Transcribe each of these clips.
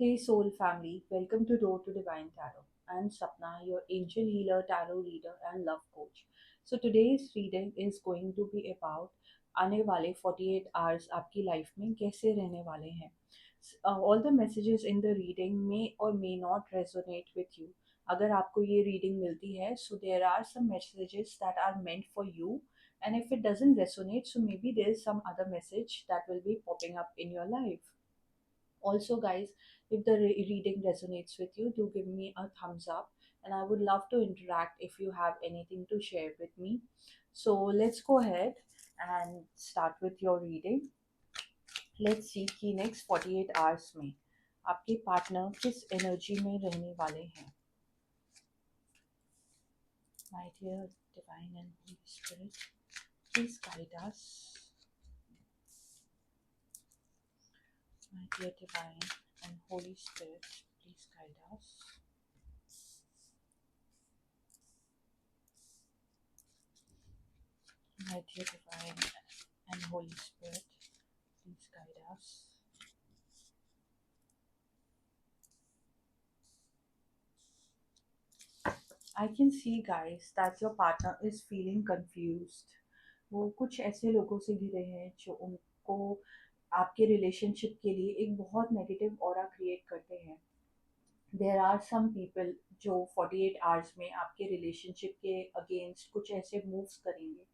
Hey Soul family, welcome to Road to Divine Tarot. I'm Sapna, your angel healer, tarot reader, and love coach. So today's reading is going to be about आने वाले 48 hours आपकी life में कैसे रहने वाले हैं. All the messages in the reading may or may not resonate with you. अगर आपको ये reading मिलती है, so there are some messages that are meant for you, and if it doesn't resonate, so maybe there is some other message that will be popping up in your life. Also, guys, if the reading resonates with you, do give me a thumbs up, and I would love to interact if you have anything to share with me. So, let's go ahead and start with your reading. Let's see कि next 48 hours में आपके partner किस energy में रहने वाले हैं. My dear divine and holy spirit, please guide us. My dear divine and holy spirit, please guide us. My dear divine and holy spirit, please guide us. I can see, guys, that your partner is feeling confused. वो कुछ ऐसे लोगों से घिरे हैं जो उनको आपके रिलेशनशिप के लिए एक बहुत नेगेटिव ऑरा क्रिएट करते हैं. देर आर सम पीपल जो 48 आवर्स में आपके रिलेशनशिप के अगेंस्ट कुछ ऐसे मूव्स करेंगे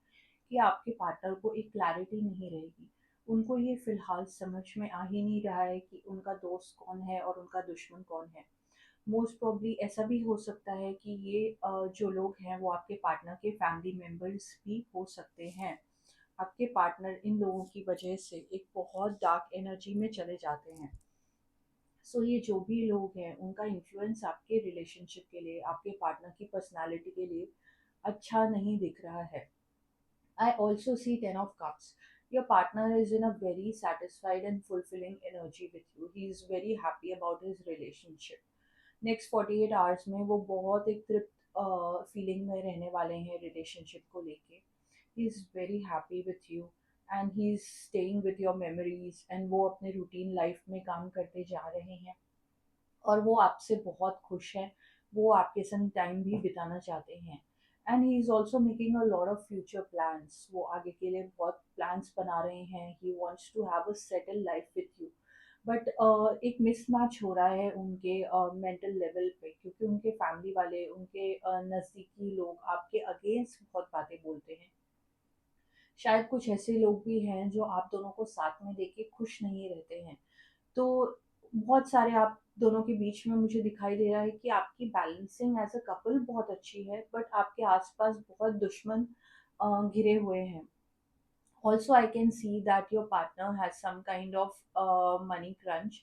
कि आपके पार्टनर को एक क्लैरिटी नहीं रहेगी. उनको ये फिलहाल समझ में आ ही नहीं रहा है कि उनका दोस्त कौन है और उनका दुश्मन कौन है. मोस्ट प्रोबब्ली ऐसा भी हो सकता है कि ये जो लोग हैं वो आपके पार्टनर के फैमिली मेम्बर्स भी हो सकते हैं. आपके पार्टनर इन लोगों की वजह से एक बहुत डार्क एनर्जी में चले जाते हैं. सो ये जो भी लोग हैं उनका इन्फ्लुएंस आपके रिलेशनशिप के लिए, आपके पार्टनर की पर्सनालिटी के लिए अच्छा नहीं दिख रहा है. I also see Ten of Cups. Your partner is in a very satisfied and fulfilling energy with you. He is very happy about his relationship. Next 48 hours में वो बहुत एक तृप्त फीलिंग में रहने वाले हैं रिलेशनशिप को लेके. He is very happy with you and he is staying with your memories, and वो अपने रूटीन लाइफ में काम करते जा रहे हैं और वो आपसे बहुत खुश हैं. वो आपके संग टाइम भी बिताना चाहते हैं. And he is also making a lot of future plans. वो आगे के लिए बहुत प्लान्स बना रहे हैं. He wants to have a settle life with you. But एक मिसमैच हो रहा है उनके मेंटल लेवल पे, क्योंकि उनके फैमिली वाले, उनके नज़दीकी लोग आपके अगेंस्ट बहुत बातें बोलते हैं. शायद कुछ ऐसे लोग भी हैं जो आप दोनों को साथ में देके खुश नहीं रहते हैं. तो बहुत सारे आप दोनों के बीच में मुझे दिखाई दे रहा है कि आपकी बैलेंसिंग एज अ कपल बहुत अच्छी है, बट आपके आसपास बहुत दुश्मन घिरे हुए हैं. Also, I can see that your partner has some kind of money crunch.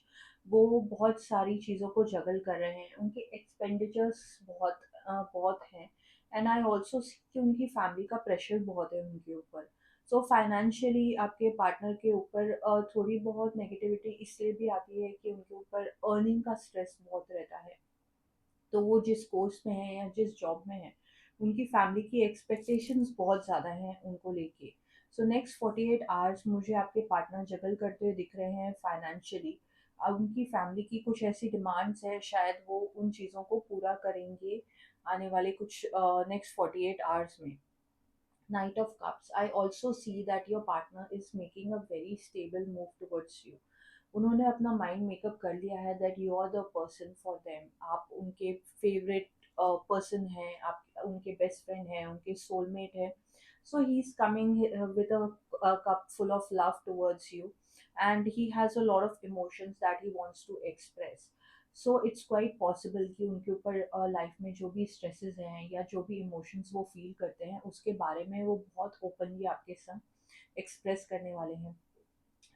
वो बहुत सारी चीज़ों को जगल कर रहे हैं. उनके एक्सपेंडिचर्स बहुत हैं. एंड आई ऑल्सो सी कि उनकी फैमिली का प्रेशर बहुत है उनके ऊपर. सो फाइनेंशियली आपके पार्टनर के ऊपर थोड़ी बहुत नेगेटिविटी इसलिए भी आती है कि उनके ऊपर अर्निंग का स्ट्रेस बहुत रहता है. तो वो जिस कोर्स में है या जिस जॉब में है, उनकी फैमिली की एक्सपेक्टेशंस बहुत ज़्यादा हैं उनको लेके. सो नेक्स्ट 48 आवर्स मुझे आपके पार्टनर जगल करते हुए दिख रहे हैं फाइनेंशियली. अब उनकी फैमिली की कुछ ऐसी डिमांड्स है, शायद वो उन चीज़ों को पूरा करेंगे आने वाले कुछ नेक्स्ट 48 आवर्स में. Knight of Cups. I also see that your partner is making a very stable move towards you. उन्होंने अपना माइंड मेकअप कर लिया है that you are the person for them. आप उनके फेवरेट पर्सन हैं, आप उनके बेस्ट फ्रेंड हैं, उनके सोलमेट हैं. So he is coming with a cup full of love towards you, and he has a lot of emotions that he wants to express. So it's quite possible कि उनके ऊपर life में जो भी stresses हैं या जो भी इमोशंस वो फील करते हैं उसके बारे में वो बहुत ओपनली आपके संग एक्सप्रेस करने वाले हैं.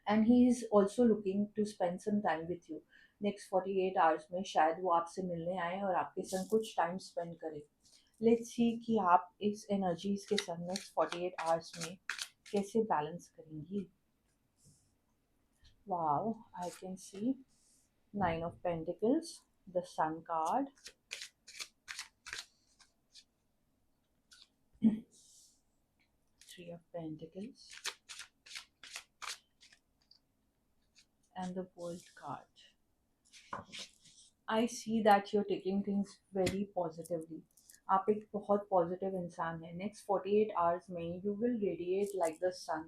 And he is also looking to spend some time with you. Next 48 hours में शायद वो आपसे मिलने आए और आपके संग कुछ टाइम स्पेंड करें. लेट्स सी कि आप इस एनर्जीज के संग नेक्स्ट 48 आवर्स में कैसे बैलेंस करेंगी. Wow, I can C Nine of Pentacles, the Sun card, Three of Pentacles, and the World card. I see that you are taking things very positively. आप एक बहुत पॉजिटिव इंसान हैं। नेक्स्ट 48 आवर्स में you will radiate like the sun.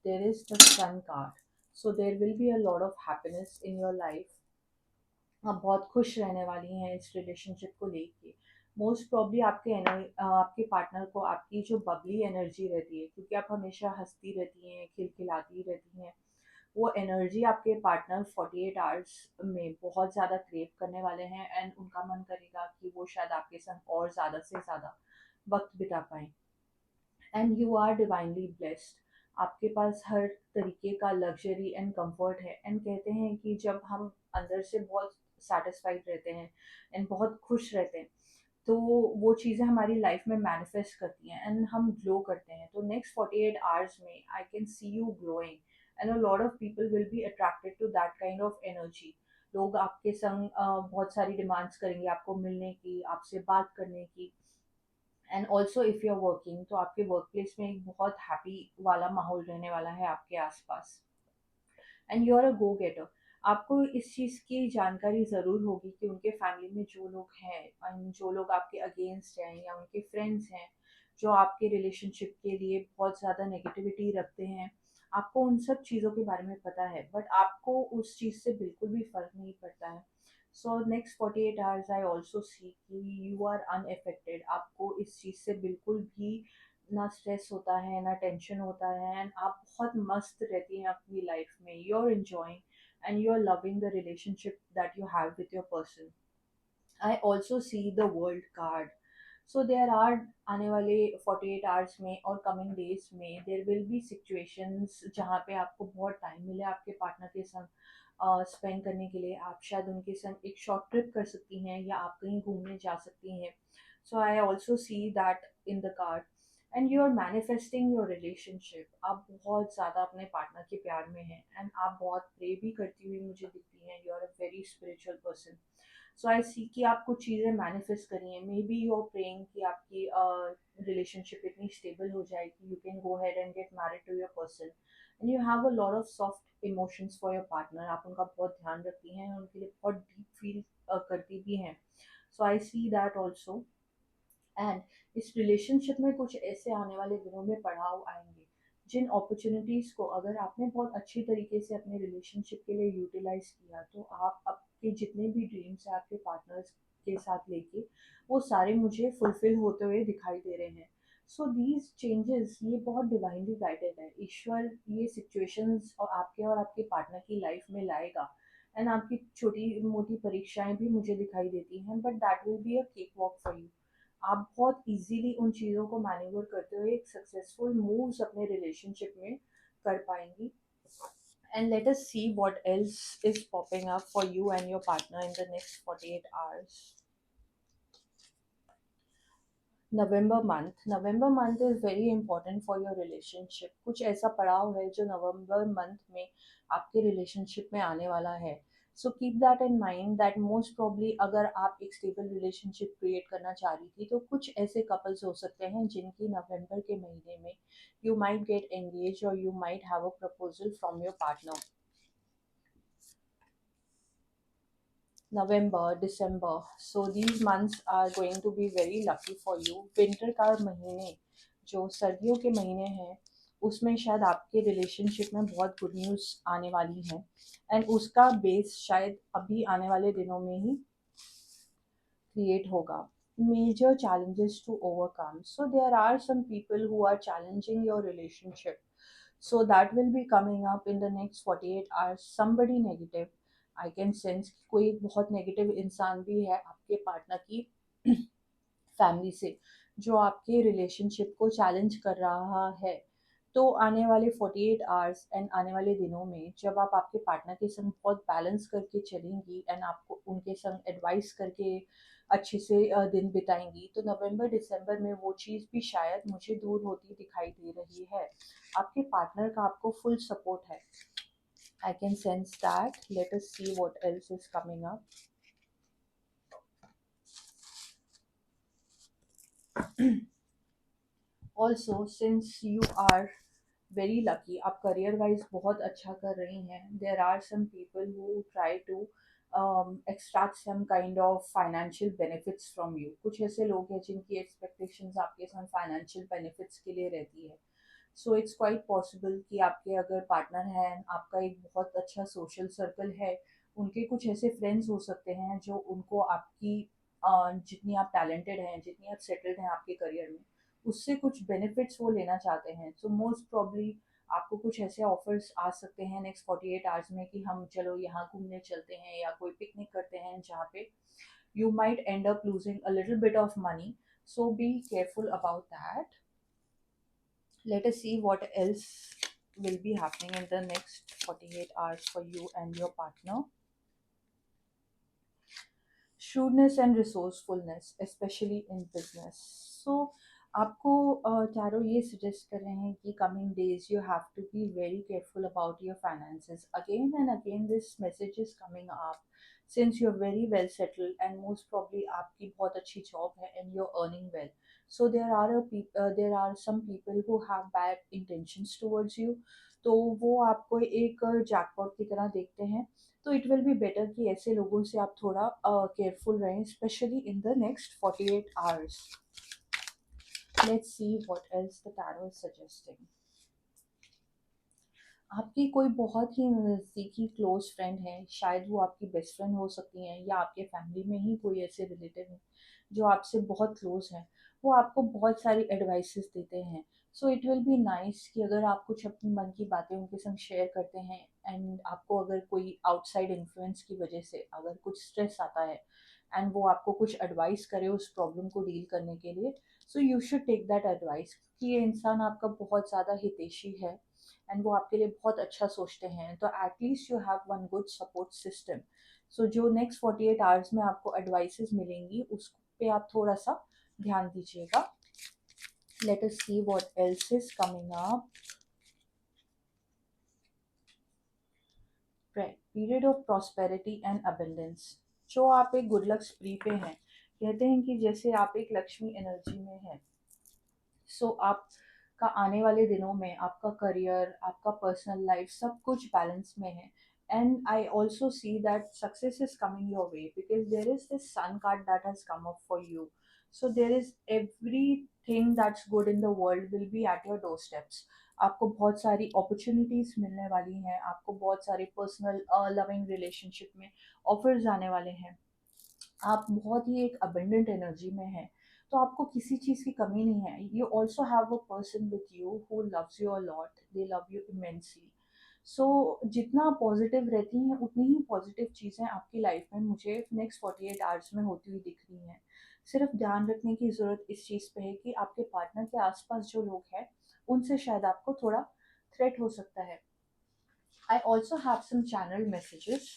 There is the sun card, so there will be a lot of happiness in your life. आप बहुत खुश रहने वाली हैं इस रिलेशनशिप को लेके। मोस्ट प्रॉब्ली आपके पार्टनर को आपकी जो बबली एनर्जी रहती है, क्योंकि आप हमेशा हंसती रहती हैं, खिलखिलाती रहती हैं, वो एनर्जी आपके पार्टनर 48 आवर्स में बहुत ज़्यादा क्रेव करने वाले हैं। एंड उनका मन करेगा कि वो शायद आपके संग और ज़्यादा से ज़्यादा वक्त बिता पाएँ। And you are divinely blessed. आपके पास हर तरीके का लग्जरी एंड कंफर्ट है। एंड कहते हैं कि जब हम अंदर से बहुत सेटिस्फाइड रहते हैं एंड बहुत खुश रहते हैं, तो वो चीज़ें हमारी लाइफ में मैनिफेस्ट करती हैं एंड हम ग्लो करते हैं। तो नेक्स्ट 48 आवर्स में I can see you glowing, and a lot of people will be attracted to that kind of energy. लोग आपके संग बहुत सारी डिमांड्स करेंगे आपको मिलने की, आपसे बात करने की। And also if you are working, तो आपके वर्क प्लेस में एक बहुत हैप्पी वाला माहौल रहने वाला है आपके आसपास। And you are a go getter. आपको इस चीज़ की जानकारी ज़रूर होगी कि उनके फैमिली में जो लोग हैं एंड जो लोग आपके अगेंस्ट हैं या उनके फ्रेंड्स हैं, जो आपके रिलेशनशिप के लिए बहुत ज़्यादा नेगेटिविटी रखते हैं, आपको उन सब चीज़ों के बारे में पता है, बट आपको उस चीज़ से बिल्कुल भी फ़र्क नहीं पड़ता है। So next 48 hours I also सी कि यू आर अनएफेक्टेड। आपको इस चीज़ से बिल्कुल भी ना स्ट्रेस होता है, ना टेंशन होता है, एंड आप बहुत मस्त रहती हैं अपनी लाइफ में। You are enjoying and you are loving the relationship that you have with your person. I also see the world card. So there are आने वाले 48 आवर्स में और कमिंग डेज में देर विल बी सिचुएशंस जहाँ पे आपको बहुत time मिले आपके पार्टनर के संग स्पेंड करने के लिए। आप शायद उनके संग एक शॉर्ट ट्रिप कर सकती हैं या आप कहीं घूमने जा सकती हैं। So I also see that in the card. And you are manifesting your relationship. आप बहुत ज़्यादा अपने पार्टनर के प्यार में हैं एंड आप बहुत प्रे भी करती हुई मुझे दिखती हैं। You are a very spiritual person. So I see कि आप कुछ चीज़ें मैनिफेस्ट करिए। Maybe you are praying कि आपकी रिलेशनशिप इतनी स्टेबल हो जाए कि you can go ahead and get married to your person, and you have a lot of soft emotions for your partner. आप उनका बहुत ध्यान रखती हैं, उनके लिए बहुत डीप फील करती भी हैं। So I see that also. And इस रिलेशनशिप में कुछ ऐसे आने वाले दिनों में पड़ाव आएंगे जिन अपॉर्चुनिटीज़ को अगर आपने बहुत अच्छी तरीके से अपने रिलेशनशिप के लिए यूटिलाइज किया, तो आप आपके जितने भी ड्रीम्स हैं आपके पार्टनर्स के साथ लेके, वो सारे मुझे फुलफिल होते हुए दिखाई दे रहे हैं। सो दीज चेंजेस ये बहुत डिवाइनली गाइडेड है। ईश्वर ये सिचुएशंस और आपके पार्टनर की लाइफ में लाएगा। एंड आपकी छोटी मोटी परीक्षाएं भी मुझे दिखाई देती हैं, but that will be a cake walk for you. आप बहुत इजीली उन चीज़ों को मैनेवर करते हुए एक सक्सेसफुल मूव्स अपने रिलेशनशिप में कर पाएंगी। And let us see what else is popping up for you and your partner in the next 48 hours. November month is very important for your relationship. कुछ ऐसा पड़ाव है जो नवंबर मंथ में आपके रिलेशनशिप में आने वाला है। So keep that in mind that most probably अगर आप एक स्टेबल रिलेशनशिप क्रिएट करना चाह रही थी, तो कुछ ऐसे कपल्स हो सकते हैं जिनकी नवंबर के महीने में यू माइट गेट एंगेज और you might have a proposal from your partner. November, December. So these months are going to be very lucky for you. Winter का महीने, जो सर्दियों के महीने हैं, उसमें शायद आपके रिलेशनशिप में बहुत गुड न्यूज़ आने वाली है। एंड उसका बेस शायद अभी आने वाले दिनों में ही क्रिएट होगा। Major challenges to overcome. So there are some people who are challenging your relationship. So that will be coming up in the next 48 hours. Somebody negative. I can sense कि कोई बहुत नेगेटिव इंसान भी है आपके partner की family से, जो आपके रिलेशनशिप को चैलेंज कर रहा है। तो आने वाले 48 आवर्स एंड आने वाले दिनों में जब आप आपके पार्टनर के संग बहुत बैलेंस करके चलेंगी एंड आपको उनके संग एडवाइस करके अच्छे से दिन बिताएंगी, तो नवंबर दिसंबर में वो चीज़ भी शायद मुझे दूर होती दिखाई दे रही है। आपके पार्टनर का आपको फुल सपोर्ट है। I can sense that. Let us see what else is coming up. Also since you are very lucky, आप करियर वाइज बहुत अच्छा कर रही हैं। There are some people who try to extract some kind of financial benefits from you. कुछ ऐसे लोग हैं जिनकी expectations आपके साथ financial benefits के लिए रहती है. सो इट्स क्वाइट पॉसिबल कि आपके अगर पार्टनर हैं, आपका एक बहुत अच्छा सोशल सर्कल है, उनके कुछ ऐसे फ्रेंड्स हो सकते हैं जो उनको आपकी जितनी आप टैलेंटेड हैं, जितनी आप सेटल्ड हैं आपके करियर में, उससे कुछ बेनिफिट्स वो लेना चाहते हैं. सो मोस्ट प्रॉब्ली आपको कुछ ऐसे ऑफर्स आ सकते हैं नेक्स्ट 48 आवर्स में कि हम चलो यहाँ घूमने चलते हैं या कोई पिकनिक करते हैं जहाँ पे you might end up losing a little bit of money. So be careful about that. Let us see what else will be happening in the next 48 hours for you and your partner. Shrewdness and resourcefulness, especially in business. So आपको tarot ये suggest कर रहे हैं कि coming days you have to be very careful about your finances. Again and again this message is coming up since you're very well settled and most probably आपकी बहुत अच्छी job है and you're earning well. So there are some people who have bad intentions towards you. तो वो आपको एक jackpot की तरह देखते हैं. तो इट विल बी बेटर कि ऐसे लोगों से आप थोड़ा केयरफुल रहें, specially in the next 48 hours. Let's see what else the tarot is suggesting. आपकी कोई बहुत ही नज़दीकी क्लोज फ्रेंड है, शायद वो आपकी बेस्ट फ्रेंड हो सकती हैं या आपके फैमिली में ही कोई ऐसे रिलेटिव हैं जो आपसे बहुत क्लोज हैं. वो आपको बहुत सारी एडवाइसेस देते हैं. So it will be nice कि अगर आप कुछ अपनी मन की बातें उनके संग शेयर करते हैं एंड आपको अगर कोई आउटसाइड इन्फ्लुएंस की वजह से अगर कुछ स्ट्रेस आता है एंड वो आपको कुछ एडवाइस करे उस प्रॉब्लम को डील करने के लिए, so you should take that advice कि ये इंसान आपका बहुत ज़्यादा हितैषी है एंड वो आपके लिए बहुत अच्छा सोचते हैं. तो at least you have one good support system. So जो नेक्स्ट 48 आवर्स में आपको एडवाइसेस मिलेंगी उस पे आप थोड़ा सा ध्यान दीजिएगा. Late us see what else is coming up. Period of prosperity and abundance. जो आप एक गुड लक स्प्री पे हैं, कहते हैं कि जैसे आप एक लक्ष्मी एनर्जी में हैं. सो आपका आने वाले दिनों में आपका करियर, आपका पर्सनल लाइफ सब कुछ बैलेंस में है. And I also see that success is coming your way because there is this sun card that has come up for you. So there is everything that's good in the world will be at your doorsteps. आपको बहुत सारी opportunities मिलने वाली हैं, आपको बहुत सारे personal loving relationship में ऑफर्स आने वाले हैं. आप बहुत ही एक अबेंडेंट एनर्जी में हैं, तो आपको किसी चीज़ की कमी नहीं है. You also have a person with you who loves you a lot, they love you immensely. So जितना पॉजिटिव रहती हैं उतनी ही पॉजिटिव चीज़ें आपकी लाइफ में मुझे नेक्स्ट 48 आवर्स में होती हुई दिख रही हैं. सिर्फ ध्यान रखने की ज़रूरत इस चीज़ पे है कि आपके पार्टनर के आसपास जो लोग हैं उनसे शायद आपको थोड़ा थ्रेट हो सकता है. I also have some channel messages.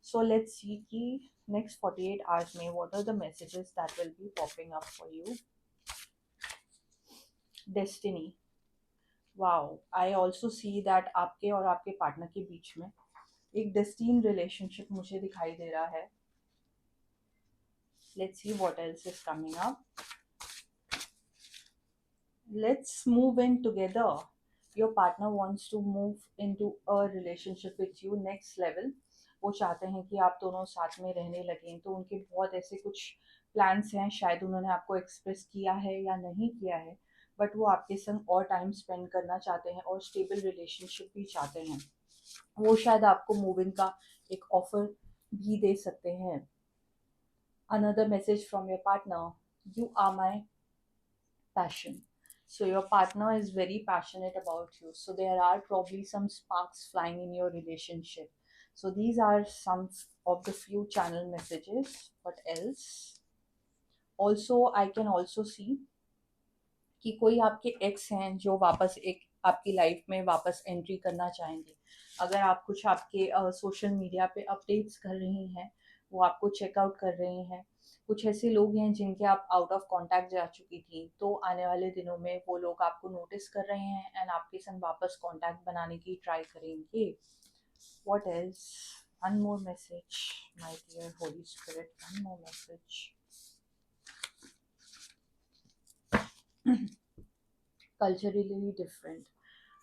So let's see ki next 48 hours mein what are the messages that will be popping up for you. Destiny. Wow. I also see that आपके और आपके partner के बीच में एक destined relationship मुझे दिखाई दे रहा है. Let's see what else is coming up. Let's move in together. Your partner wants to move into a relationship with you next level. वो चाहते हैं कि आप दोनों साथ में रहने लगें. तो उनके बहुत ऐसे कुछ प्लान्स हैं, शायद उन्होंने आपको एक्सप्रेस किया है या नहीं किया है, बट वो आपके संग और टाइम स्पेंड करना चाहते हैं और स्टेबल रिलेशनशिप भी चाहते हैं. वो शायद आपको मूविंग का एक ऑफर भी दे सकते हैं. Another message from your partner. You are my passion. So your partner is very passionate about you. So there are probably some sparks flying in your relationship. So these are some of the few channel messages. What else? Also, I can also see कि कोई आपके x हैं जो वापस एक आपकी life में वापस एंट्री करना चाहेंगे. अगर आप कुछ आपके सोशल मीडिया पे अपडेट्स कर रही हैं, वो आपको चेकआउट कर रहे हैं. कुछ ऐसे लोग हैं जिनके आप आउट ऑफ कांटेक्ट जा चुकी थी, तो आने वाले दिनों में वो लोग आपको नोटिस कर रहे हैं एंड आपके संग वापस कांटेक्ट बनाने की ट्राई करेंगे. What else? One more message my dear holy spirit, one more message. Culturally different.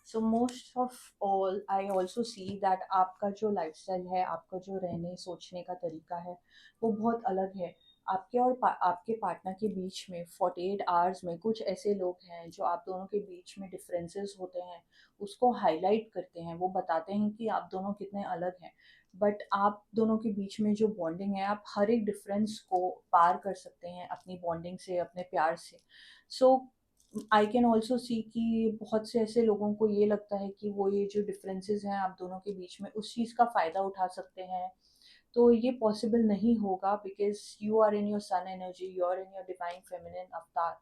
So most of all I also see that आपका जो लाइफस्टाइल है, आपका जो रहने सोचने का तरीका है, वो बहुत अलग है। आपके और आपके पार्टनर के बीच में 48 आवर्स में कुछ ऐसे लोग हैं जो आप दोनों के बीच में डिफरेंसेस होते हैं उसको हाईलाइट करते हैं, वो बताते हैं कि आप दोनों कितने अलग हैं। बट आप दोनों के बीच में जो बॉन्डिंग है, आप हर एक डिफरेंस को पार कर सकते हैं अपनी बॉन्डिंग से, अपने प्यार से। सो आई कैन ऑल्सो सी कि बहुत से ऐसे लोगों को ये लगता है कि वो ये जो डिफरेंसेस हैं आप दोनों के बीच में, उस चीज़ का फ़ायदा उठा सकते हैं। तो ये पॉसिबल नहीं होगा, because you are in your sun energy, you are in your divine feminine avatar.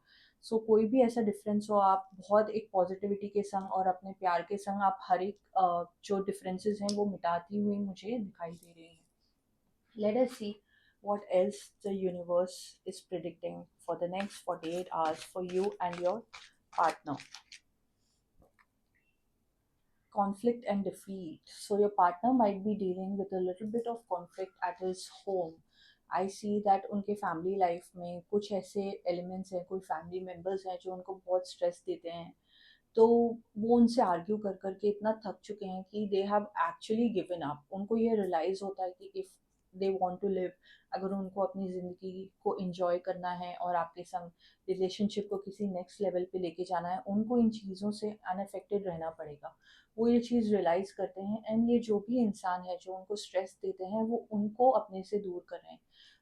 So कोई भी ऐसा डिफरेंस हो, आप बहुत एक पॉजिटिविटी के संग और अपने प्यार के संग आप हर एक जो डिफरेंसेस हैं वो मिटाती हुई मुझे दिखाई दे रही हैं। Let us see what else the universe is predicting for the next 48 hours for you and your partner. Conflict and defeat. So, your partner might be dealing with a little bit of conflict at his home. I see that उनके family life में कुछ ऐसे elements हैं, कोई family members हैं जो उनको बहुत स्ट्रेस देते हैं। तो वो उनसे आर्ग्यू कर करके इतना थक चुके हैं कि they have actually given up. उनको ये रियलाइज होता है कि if they want to live, अगर उनको अपनी ज़िंदगी को एंजॉय करना है और आपके संग रिलेशनशिप को किसी नेक्स्ट लेवल पे लेके जाना है, उनको इन चीज़ों से अनअफेक्टेड रहना पड़ेगा। वो ये चीज़ रियलाइज करते हैं, एंड ये जो भी इंसान है जो उनको स्ट्रेस देते हैं वो उनको अपने से दूर कर रहे हैं।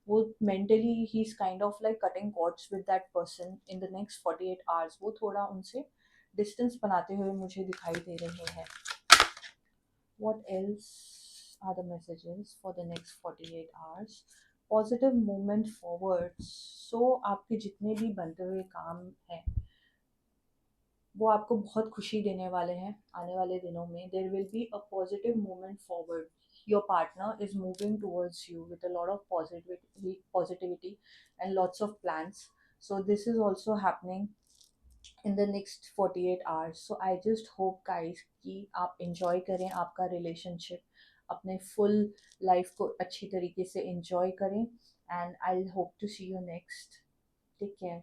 वो mentally he is kind of like cutting cords with that person in the next 48 hours. वो थोड़ा उनसे डिस्टेंस बनाते हुए मुझे दिखाई दे रहे हैं। What else are the messages for the next 48 hours? Positive movement forward. So आपके जितने भी बनते हुए काम हैं वो आपको बहुत खुशी देने वाले हैं आने वाले दिनों में। There will be a positive movement forward. Your partner is moving towards you with a lot of positivity and lots of plans. So this is also happening in the next 48 hours. So I just hope guys कि आप enjoy करें आपका relationship, अपने full life को अच्छी तरीके से enjoy करें, and I'll hope to see you next. Take care.